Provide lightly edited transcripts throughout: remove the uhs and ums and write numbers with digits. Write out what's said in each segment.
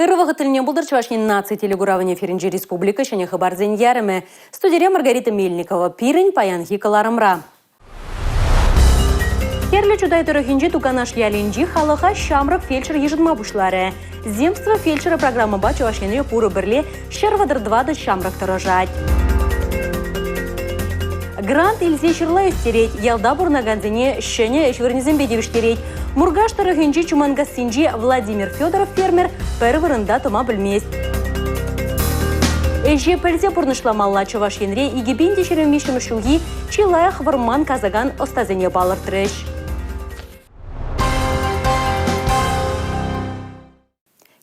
Ырывығы тілінен бұлдыр Чувашин наци телегуравыне Ференджи Республика және хабарзен ярымы. Студия Маргарита Мельникова, Пирин, Паян Хикаларымра. Керлі чудай тұрығынжи туканаш ялинжи халыға шамрық фельдшер ежідма бұшлары. Земство фельдшера программы ба Чувашины пуры бірле шервадыр 2 шамрық тұрыжать. Грант илзе шырла өстерет, ялда бұрнаганзіне шыне өшвернезін бедевіштерет. Мургаш тұрығынжи чумангасынжи Владимир Федоров фермер пәрі тума білмес. Эже пәлзе бұрнышламалла Чувашинре игебенде шеремешім шулги чилая хварман казаган остазыне балыр треш.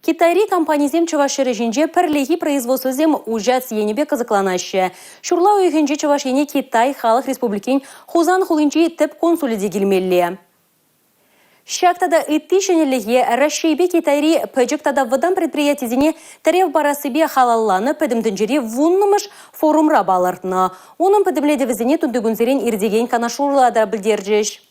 Китайри компанизем Чуваширы жинже пірлеги производствозем ужац енебе казакланашы. Шурла уйгенже Чувашине Китай халық республикин хузан хулинчи тіп консулиде келмелі. Шактада итишенелеге Рашейбе Китайри пөджіктада выдан предприятизіне тәрев барасыбе халалланы пөдімдінжері вуннымыш форумра балыртны. Оның пөдімледі візіне түндігінзерен ирдеген канашурлада білдерджеш.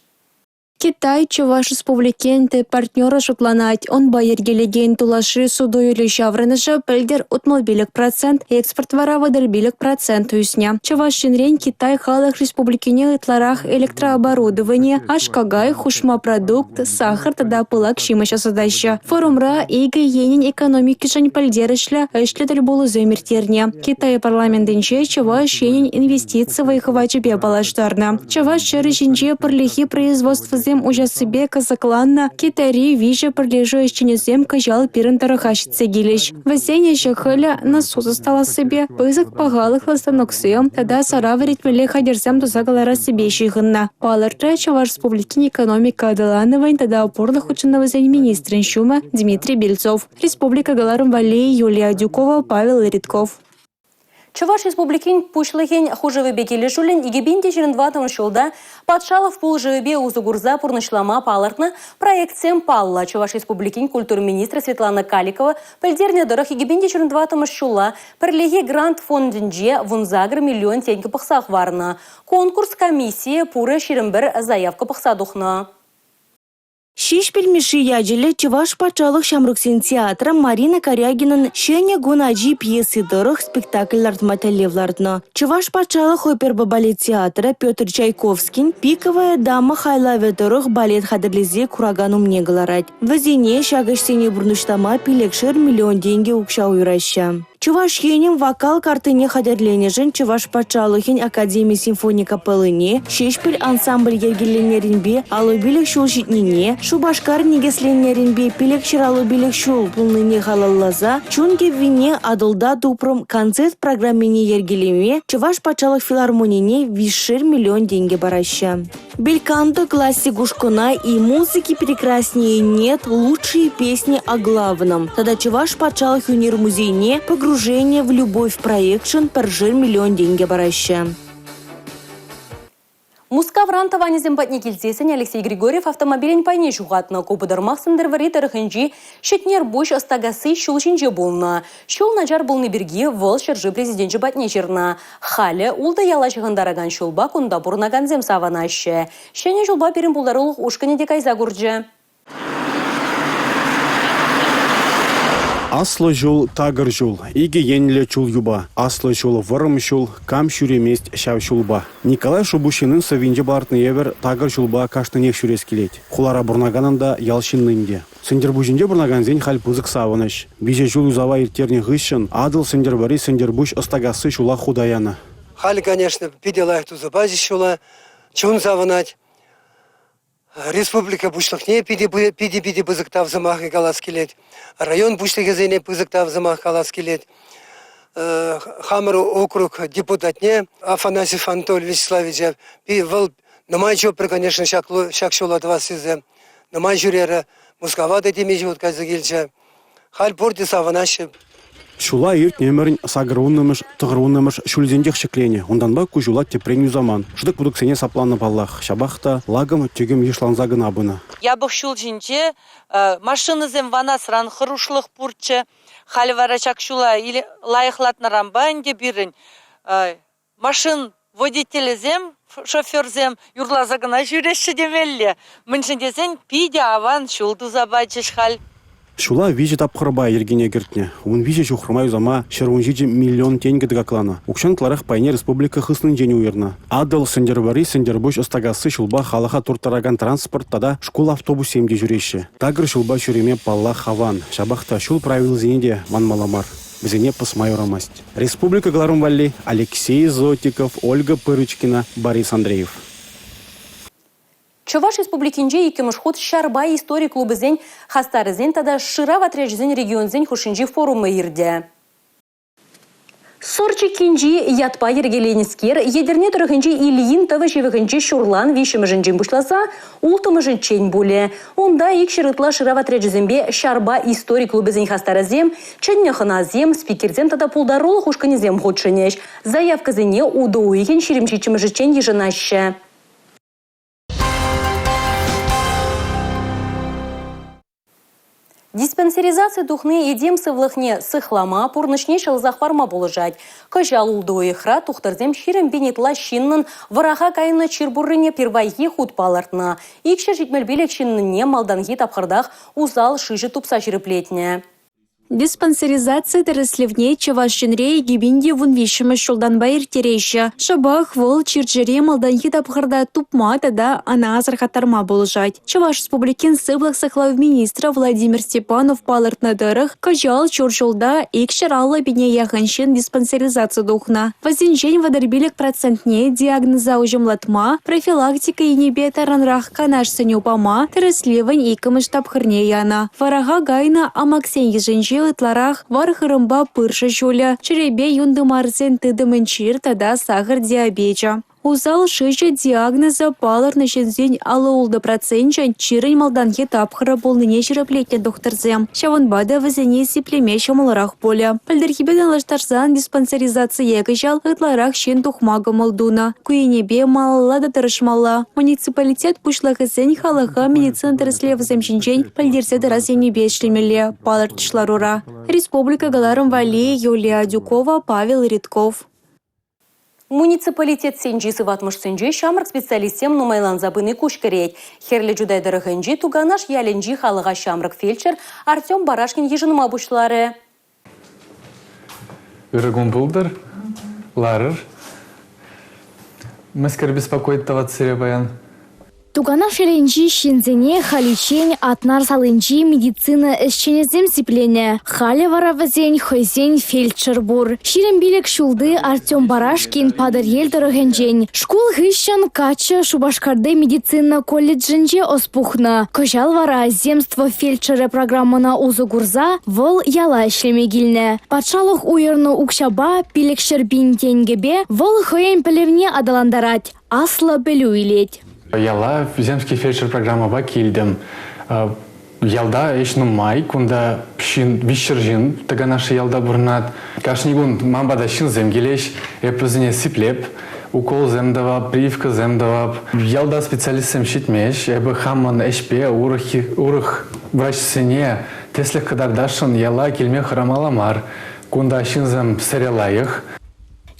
Китай Чуваш республикен те партнеры шутланать. Он байергелеген тулаши суду или шаврынышы пілдер утмылбелік процент, экспорт вара вадырбелік процент үсня. Чувашинрен Китай халық республикене ытларах электрооборудование, ашкагай, хушма продукт, сахар тада пылак шимаша садаща. Форумра игі енин экономики жан пілдерішлі әшлетіл болу зөміртерне. Китай парламентінше Чуваш енин инвестиции вайхывачы балаштарна. Чуваш шыры жинже пірлихи производства ужасыбе казакланна Китайри вижа прилежу ищенезем кажал пирын тарахащице гилищ. Весенне шахыля насоза стала себе, пызык пагалых ластаноксыем, тогда сарава ритмеле хадерзем тузагалара себе шихынна. Палыртра Чуваш республикин экономика адалановайн тогда опорлых ученого министрин шума Дмитрий Бельцов. Республика Галарым Валей, Юлия Дюкова, Павел Ритков. Чуваш республикин пушлыхен хужевы бекелі жулен игебенде 22 жылда Патшалов пул живебе узугурза пурнышлама палыртны проектсем палла. Чуваш республикин культур министра Светлана Каликова пілдерне дырых игебенде 22 жылда пірлеге грант фондинже вунзагр миллион тенге пықсақ варны. Конкурс комиссия пуры шерімбір заявка пықсадухны. Шиш пельмеши яджелі Чуваш патшалық шамруксен театры Марина Корягинын шене гунаджи пьесы дырых спектакль артмателевлардны. Чуваш патшалық оперба балет театры Петр Чайковскин пиковая дама хайлаве дырых балет хадырлезе курагану мне галарать. Вазине шагашсене бурныштама пилекшер миллион деньги укша уйраща. Чуваш енем вокал картыне хадерленежен Чуваш патшалыхен Академия симфония капеллыне, шешпель ансамбль ергеленеринбе, алубилек шулшитнине, шубашкар негесленеринбе, пилекшер алубилек шул пулныне халаллаза, чунге вине адылда дупром концерт программине ергелеме, Чуваш патшалых филармонине вишер миллион деньги бараща. Бельканто классик ушкуна и музыки прекраснее нет, лучшие песни о главном. Тогда Чуваш патшалых юнир музейне погружение в любовь проекшн пержир миллион деньги бараща. Мускавран таванезем батне келзесен Алексей Григорьев автомобилен пайне жуғатны купыдырмақ сындырвари тарыхынжи шетнер бош астагасы шулшинже болна. Шул наджар болны бірге вол шыржы президентжі батне жерна. Халі улды яла шығындараган шулба кунда бұрнаганзем саванашы. Шене жулба перін бұлдарылық ушкане декайза күрджі. Аслы жол, тагыр жол, иге енле чул юба. Аслы жол, вырым жол, кам шүремест шав шулба. Николай Шубушинын савинже бартны евер тагыр жолба каштынех шүрес келет. Хулара бурнаганында ялшиннынде. Сендер бужинде бурнаганзен хал пузык савыныш. Биже жол узава иртерне гышын, адыл сендер бари сендер буш остагасы шула худаяна. Хали, конечно, пиделах тузабази шула, чун завынать. Республика бушлыхне пиди бузыктав замах и галас келет. Район бушлыгезене бузыктав замах галас келет. Хамру округ депутатне Афанасьев Анатолий Вячеславович. Выл намай чопры, конечно, шак шула 2 сезе. Намай жюрера Мусковада демежи вот казагельча. Халь порти саванаши. Шула ирт немерін сагыруннымыш, тұғыруннымыш шүлзендех шеклене. Ондан ба күжула тепреню заман. Шыдық будуксене сапланы баллах. Шабахта лагым тюгем ешланзагын абына. Ябық шүлжінче машинызем вана сран хырушлық пурче. Халі варачак шула или лайықлатны рамбанде бірін. Машин водителізем, шоферзем юрлазагына жүреші демелі. Міншіндесен пиде аван шулду забачыш хал. Шула виже тапқырба ергене кертне. Он виже шухрмай зама шерунжиджи миллион тенге дгаклана. Укшан кларах пайне республика хыснын жени уерна. Адыл сендербари сендербуш остагасы шулба халаха туртараган транспорт тада школ автобус семде жүреше. Тагыр шулба шуреме палла хаван. Шабахта шул правил зенеде манмаламар. Бізіне пысмайорамасть. Республика Галарумвалли, Алексей Зотиков, Ольга Пырычкина, Борис Андреев. Чуваш республикинже икемыш ход Шарба историк клубы зень хастары зень тада шыра ватряж зень регион зень хушинжи форумы ирде. Сорчы кинжи ятпа ергеленискер, едерне тұрғынжи Ильин тавы жевігінжи шурлан вишіміжінжин бұшласа, ултымыжын чейн боле. Онда ик шырытла шыра ватряжызембе Шарба историк клубы зень хастары зем, чыннехына зем, спикерзем тада пулдаролы хушканезем ходшынеш. Заявка зене удоуйген ширимчичіміжі чейн ежінаще. Диспансеризация духны едем сывлыхне сыхлама пурнышне шалзахварма болыжать. Кажал улдоихра тухтарзем ширем бенетла шиннын вараха кайны чирбурыне первайги худпалартна. Икшер житмельбелек шинныне малданги тапхардах узал шижи тупса жиреплетне. Диспансеризация дәріслевне Чавашчинре гибинде вунвишімі шулдан байыр терейші. Шабах вол чирджере малданхи тапқырда тупма тада ана азырхаттарма болжать. Чаваш республикин сыблық сықлау министра Владимир Степанов палыртна дырых, кажал чуршулда икшер алла біне яханшин диспансеризация духна. Вазинжен вадарбилек процентне диагноза ужымлатма, профилактика и небе таранрах канаш санюпама, дәріслевен икіміш тапқырне яна. Варага гайна амаксен еженжен ытларах вархырымба пырша жуля. Черебе юнды марзен тыдымынчир тада сахар диабеча. Узал шыжа диагноза палыр нышензен алыулды процентчен чирын малданхи тапхыра болныне жиреплетне докторзем. Шаванбада вазене сиплеме шамаларах поля. Пальдерхибеден лаштарзан диспансеризация егыжал ытларах шен тухмага малдуна. Куенебе малала да тырышмала. Муниципалитет пушлахызен халаха медицина тырыслевзем шинчен пальдерсе дырасенебе шлемеле. Палыр тышларура. Республика Галарумвалли, Юлия Дюкова, Павел Ритков. Муниципалитет сенжи сыватмыш сенжи шамрак специалистем нумайлан забыны кушкарет. Херле жудай дырыгынжи туганаш яленжи халыга шамрак фельдшер Артем Барашкин ежыныма бушлары. Иргун булдыр, ларыр. Мәскер беспокоит тават баян. Тугана шеренжи шинзене халичень атнар салынжи медицина эшченезем сиплене. Хали варавазень хойзень фельдшер бур. Ширен билек шулды Артем Барашкин падар елдырыгенжень. Школ гыщан кача Шубашкарды медицина колледжинже оспухна. Кожал вара земство фельдшера программана узу гурза вол яла шлемегилне. Патшалых уйырну укшаба пилек шербин тенгебе вол хоен пелевне адаландарать. Асла белю илеть. Яла земский фельдшер программаба килдем. Ялда эшну май, кунда вишержин, тага наша ялда бурнат. Кашнигун мамбада шин земгелеш, эпрузине сиплеп, укол земдава, прививка земдава. Ялда специалистем шитмеш, эбы хаман эшпе, урых врачсене, теслех кадардашын яла кельме харамаламар, кунда шин зем сарелаях.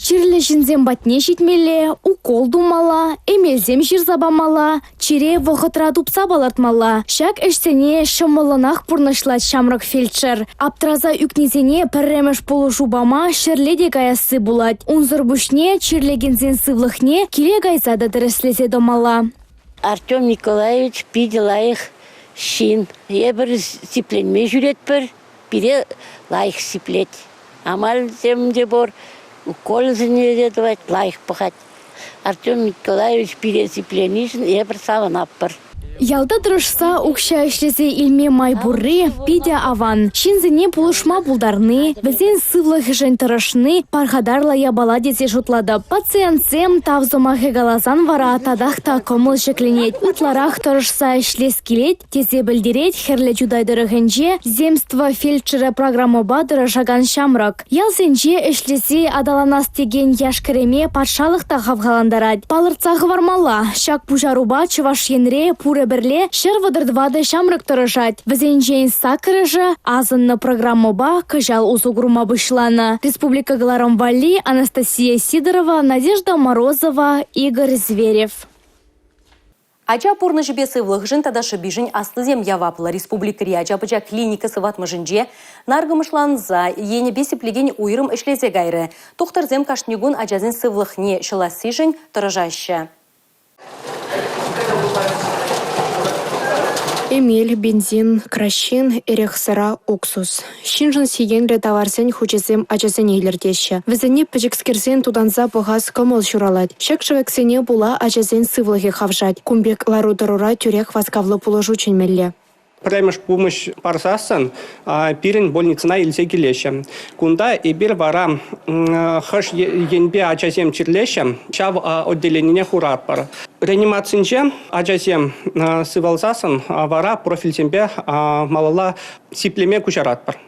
Чирле жинзем батне житмеле, укол думала, эмелзем жир забамала, чире вохытра тупса балартмала. Шак эшсене шамаланах пурнашлать шамрак фельдшер. Аптраза юкнезене пірремеш полушу бама шерледе гаясы булать. Унзыр бушне чирлегензен сывлыхне киле гайзада дәреслезе домала. Артем Николаевич пиделаих шин. Ебір сипленме жүрет бір, бире лайық сиплет. Амал земде бор. Укол зене давать, лайх пахать. Артем Николаевич пересипленишн, я бросала наппар. Ялда дырышса укша ишлесе илме майбурри, пиде аван. Шинзене пулышма булдарны, везен сывлых жен тырышны, пархадарла ябала десе жутлады. Пациентсем тавзома хегалазан вара тадахта комыл жекленет. Утларах тырышса ишлес келет, тесе білдерет херле жудай дырыгенже, земство фельдшера программаба дырышаган шамрак. Ялсенже ишлесе адаланас теген яшкереме патшалықта хавгаландарад. Палырцағы вармала, шак пужаруба чываш енре пуре берле шервадырдвады шамрак тырышать. Везенжейн сакырыжы азынны программаба кажал узугрума бышлана. Республика Галарумвалли, Анастасия Сидорова, Надежда Морозова, Игорь Зверев. Ача пурны жібе сывлық тадашы бижін аслызем явапла республикари ачапыча клиника сыватмыжынже наргымышланза ені бесіплеген уйрым ішлезе гайры. Тухтарзем кашнегун ачазын сывлықне шыласыжын тұрыжашы. Эмель, бензин, кращин, эрехсыра, уксус. Шинжын сигенлі товарсен хучезем ачасен ейлердеші. Візіне пәжікскерсен туданза бұғаз көміл шуралад. Шек шывексене була ачасен сывлығы хавжад. Кумбек лару-дарура тюрек васкавлы пулыжу ченмелле. Праймыш помощь парсасан, пирен больницына илсе келеші. Кунда ибір вара хыш енбе ачасем чирлеші, чав отделенине хурат бар. Реанимацинче ачасем сывалсасын, вара профильсембе малала сиплеме кучарат бар.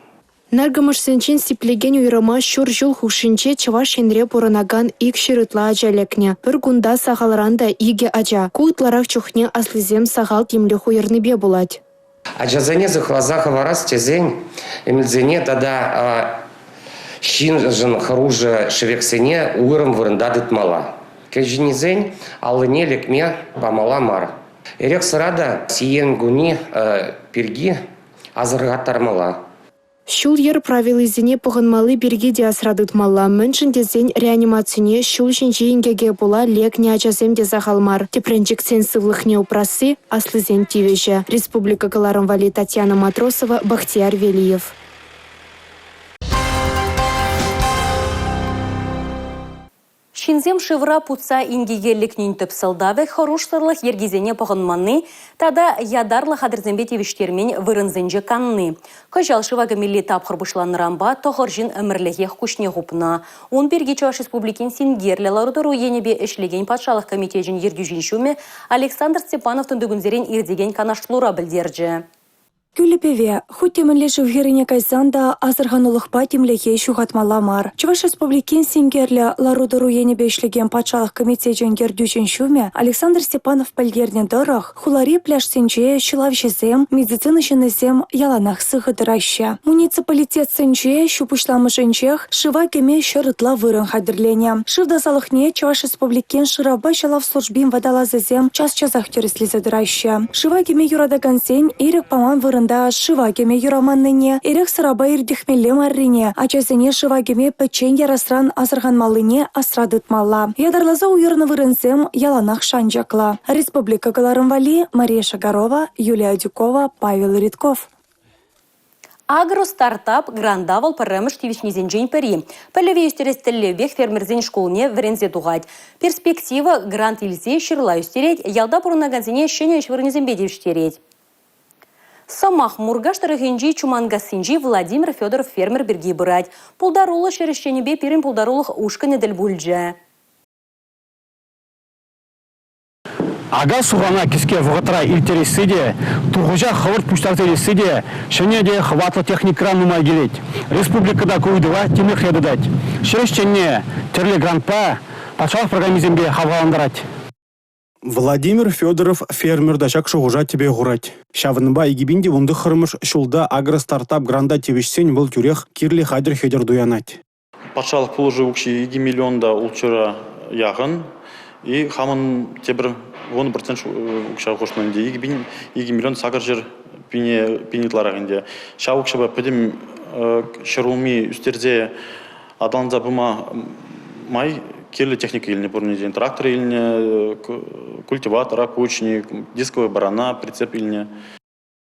Наргамыш сенчен сиплеген уйрама шур жул хушинче чаваш енре поранаган ик шырытла ачалекне. Бір гунда сағаларанда иге ача. Куытларак чухне аслызем сағал темлі хуйырныбе булать. Ачазене захлазаха варас тезень, эмильзене тада щинжен харуже шевексене уырым вырындадыт мала. Кежинизень алыне лекме памала мар. Эрек сырада сиен гуни пирги азыргаттар мала. Шул ер правил изине пығынмалы берге де асрадыт мала. Міншін дезен реанимацияне шул шинче ингеге була лекне ачасем де захалмар. Тепренчик сен сывлықне упрасы аслызен тивеше. Республика Галарым Вали Татьяна Матросова, Бахтияр Велиев. Шинзем шывра путса ингегерлік нүйнтіп сылдавы хорошсырлық ергезене пағынманны, тада ядарлы хадырзембе тевіштермен вырынзенже канны. Кажал шывага милли тапқыр бұшланырамба тоғыржын өмірлігех күшне ғупна. Он берге Чуваш республикин сингерлі ларудыру енебе ішлеген патшалық комитежін ергюжін шуме Александр Степановтың дүгінзерен ирдеген канашлура білдерджі. Күліпеве, худ темінлі жывгеріне кайзанда азырғанулықпа темлеге шуғатмала мар. Чуваш республикин сингерлі ларудыру енебе ішлеген патшалық комитежін ергюжін шуме Александр Степанов пәлгерден дұрық, хулари пляж сенче, шылав жезем, медицина жынызем яланақ сығыдыраща. Муниципалитет сенче, шупышламы жынчех, шыва кеме шырытла вырын хадырлене. Шывдасалықне Чуваш республикин шыраба шалав службин вадалазызем час-часах тереслизадыраща. Шыва кеме юрадаган сен, ирек паман вырын шывагеме юраманныне, эрек сыраба ирдихмелле маррине, ачасыне шывагеме печен ярасран азырғанмалыне асрадытмалла. Ядарлаза уйырны вырынсем яланақ шанжакла. Республика Галарым Вали, Мария Шагарова, Юлия Дюкова, Павел Ритков. Агро-стартап грандавал парамыш тивишнезен жейн пари. Пәлеве үстерестілі фермерзен школне врензе туғад. Перспектива грант илзе шырла үстерет, ялда бұрынаганзене шене швырнезен бедевштерет. Самах мургаштары генджи чумангасинджи Владимир Федоров фермер берги бұрад. Пулдарулы шерещенебе пирин пулдарулық ушқы неділ бүлджі. Ага суғана кеске вғытыра илтересіде, тұғыжа қывырт пүштартелесіде, шыне де хватлы техникран нумай келет. Республикада көйдіва темір хедідат. Шерещенне терлі грантпа патшалық программизембе хаваландырат. Владимир Федоров фермер дашак шуғыжа тебе ғұрат. Шавынба егебінде онды қырмыш шулда агро-стартап гранда тевешсен бұл түрек кирлі хайдыр хедер дуянат. Патшалық пулы живукши 2 миллионда улчыра яғын, и хамын тебір 10% ұқша қошынынде 2 миллион сағыр жер пенетларағынде. Шавукшаба пөдім шырулми үстерде адалынза бұма май келі техника еліне бұрынезен, трактор еліне, культиватора, кучник, дисковый барана, прицеп еліне.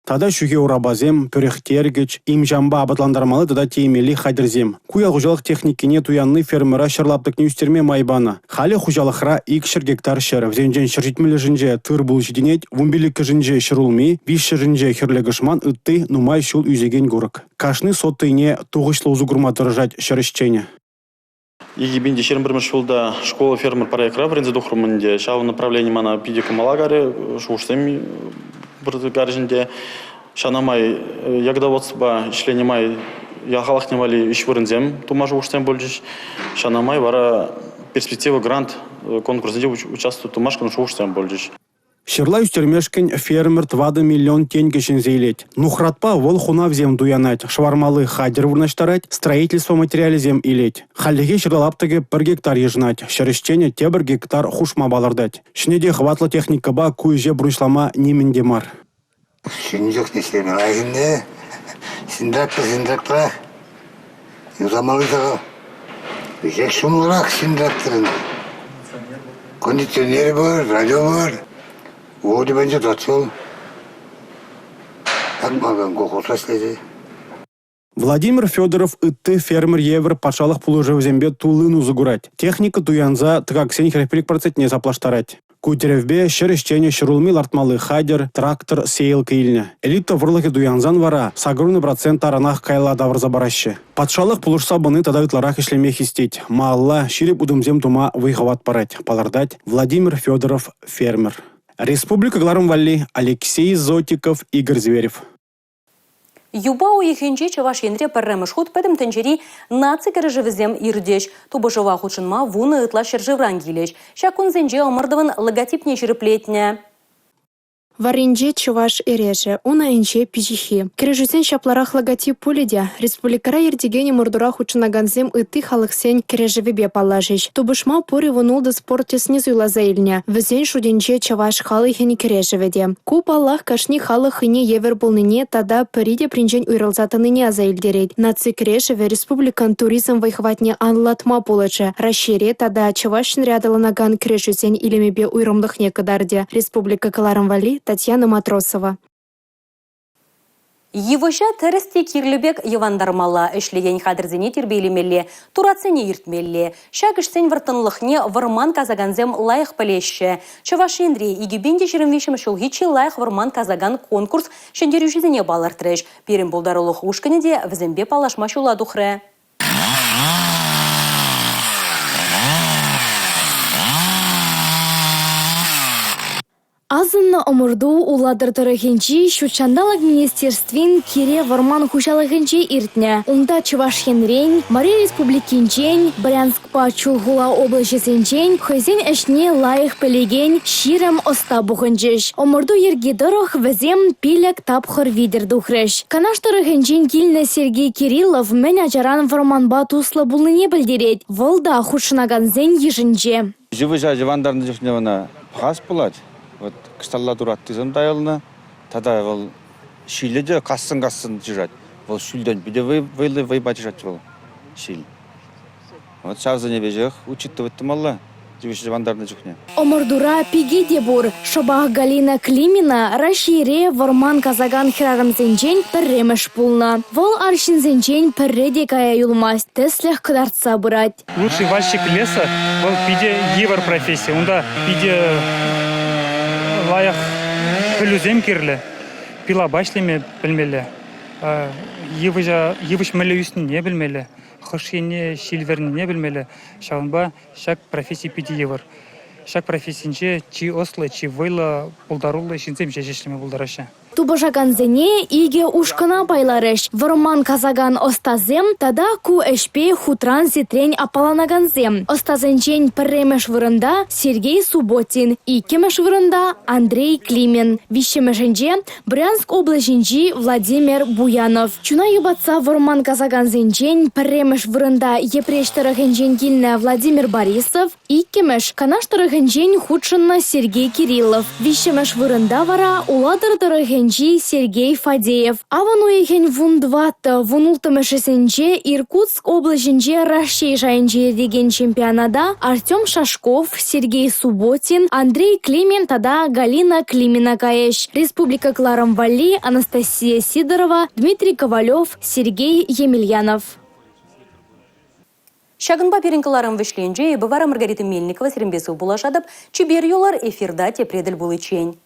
Тада шүге урабазем, пөрехтергіч, имжамба абатландармалы тада теймели хайдырзем. Куя хужалық техникіне туянны фермера шырлаптықны үстерме майбаны. Халі хужалықра 2 гектар шыр. Взенжен шыржитмелі жінже тыр бұл жиденет, вумбелік жінже шырулми, 5 жінже хірлегішман үтті нумай шул үзеген көрік. Кашны соттыйне туғышлы ұзугырма дыржать шырышчене. Егебінде 21 жылда школа фермер проекра врензе духрумынде. Шау направление мана пидеку малагаре, шуштем бір гаржінде. Шанамай ягдаводства ішленемай яғалақнемали іш врензем тума шуштем болжиш. Шанамай вара перспектива грант конкурсінде участвует тумашкан шуштем болжиш. Шырла үстермешкен фермер 20 миллион тенге зейлет. Нухратпа вол хунавзем дуянать, швармалы хадер вурнаштарать, строительство материализем илет. Халлиге шырлаптыге 1 гектар ежнать, шырыштене те 1 гектар хушма балардать. Шнеде хватлы техника ба куйже брушлама немендемар. Шинжок несеме айгынне, синдрактор, юзамалыдығы. Бешек шумлырақ синдракторын. Кондиционері бар, радио бар. Воды бенже татсыл. Акмаган кохоса следи. Владимир Федоров ытты фермер евр пашалық пулыжы зембе тулыну загурать. Техника туянза тыгаксен хрепелик процентне заплаштарать. Кутеревбе шерещене шырулми лартмалы хадер, трактор, сейлка илне. Элита врлыхи дуянзан вара, сагруны процент аранах кайла давр забараще. Патшалық пулышса быны тадавитларах ишлемех истеть. Маалла ширип удымзем тума выховат парать. Палардать Владимир Федоров, фермер. Республика Гларымвалли, Алексей Зотиков, Игорь Зверев. Юбау ехенче чаваш ендре пәррәміш худ пәдім тәнчері наци кәріжівізем ирдеш. Тубышыва худшынма вуны ытла шыржывран келеш. Шакун зенже омырдывын логотипне жиріплетне. Варинже чуваш эреже, уна инже пижихи. Кережусен шапларах логотип пуледя. Республикара ердегене мурдурах учынаганзем ыты халықсен кережевебе палажиш. Тубышма пори вунулды спорте снизуйла заильня. Візен шуденже чаваш халыхени кережеведе. Куп Аллах кашни халыхыне евер болныне тада периде принжен уйрылзатыныне заильдерейд. Наци кережеве республикан туризм вайхватне анлатма полычы. Расшире тада чавашын рядаланаган кережусен илемебе уйрымдыхне кадарде. Республика Каларымвали, Татьяна Матросова. Евоша тәрісте кирлібек евандармала әшлеген қадырзене тербейлемелі, турацене иртмелі. Шагышсен вартынлықне варман казаганзем лайық пілеші. Чавашендре игібенде жерімвешім шылғичі лайық варман казаган конкурс шендерюшізіне балар тіреш. Перім болдарылық ұшқынеде візімбе палашма шуладухры. Азынна омырду уладырдырыгенчи шучандалык министерствин кире варман хушалыгенчи иртне. Унда Чувашьенрень, Мария Республикинчень, Брянскпа Чулгула облачесенчень, хозяин эшне лайых пелеген ширам остабухынчеш. Омырду ергидорох везем пилек тапхыр видер духреш. Канаштырыгенчень килне Сергей Кириллов мен ажаран варманба туслы булныне білдерет. Волда хушынаганзен ежінче. Живы жавандарны жешневана хас булат. Вот ксталла дуратты дайылны тада вол шиледе кассын жират. Вол шүлден биде вайбат жират вол шил. Вот шавзане бежех учитывать малла. Омырдура пиги дебур. Шобах Галина Климина расшире варман казаган хирарым зенчень пірремеш пулна. Вол аршин зенчень пірреде кая юлмас. Теслях кыдарца бұрать. Лучший вальщик леса вол пиде евар профессия. Унда пиде лаях пілузем кирлі. Пила башлеме білмелі. Евыш мәлі үсін не білмелі. Хошене шилверни не білмелі. Шағынба шак профессия пиде евар. Шак профессиинче чи ослы, чи войла булдарулы шинзем жешешлеме булдараша. Тубажаганзене иге ушкана байларыш. Варман казаган остазем, тада ку эшпе хутран зитрень апаланаганзем. Остазенчень пірремеш вырында Сергей Субботин, икемеш вырында Андрей Климен. Вишемешенче Брянск облачинчи Владимир Буянов. Чуна юбатса варман казаганзенчень пірремеш вырында епрештарыгенчень килне Владимир Борисов, икемеш канаштарыгенчень худшынна Сергей Кириллов. Вишемеш вырында вара уладырдырыгенчень Сергей Фадеев. Авану ехен вундватта вунултымышесенче Иркутск облачинче Россия жайынче деген чемпионада Артем Шашков, Сергей Субботин, Андрей Климен тада Галина Климина каеш. Республика Кларымвалли, Анастасия Сидорова, Дмитрий Ковалев, Сергей Емельянов. Шагынба перенкаларым вишленже, бывара Маргарита Мельникова серембесу булашадып, чибер юлар эфирда тепредель булычень.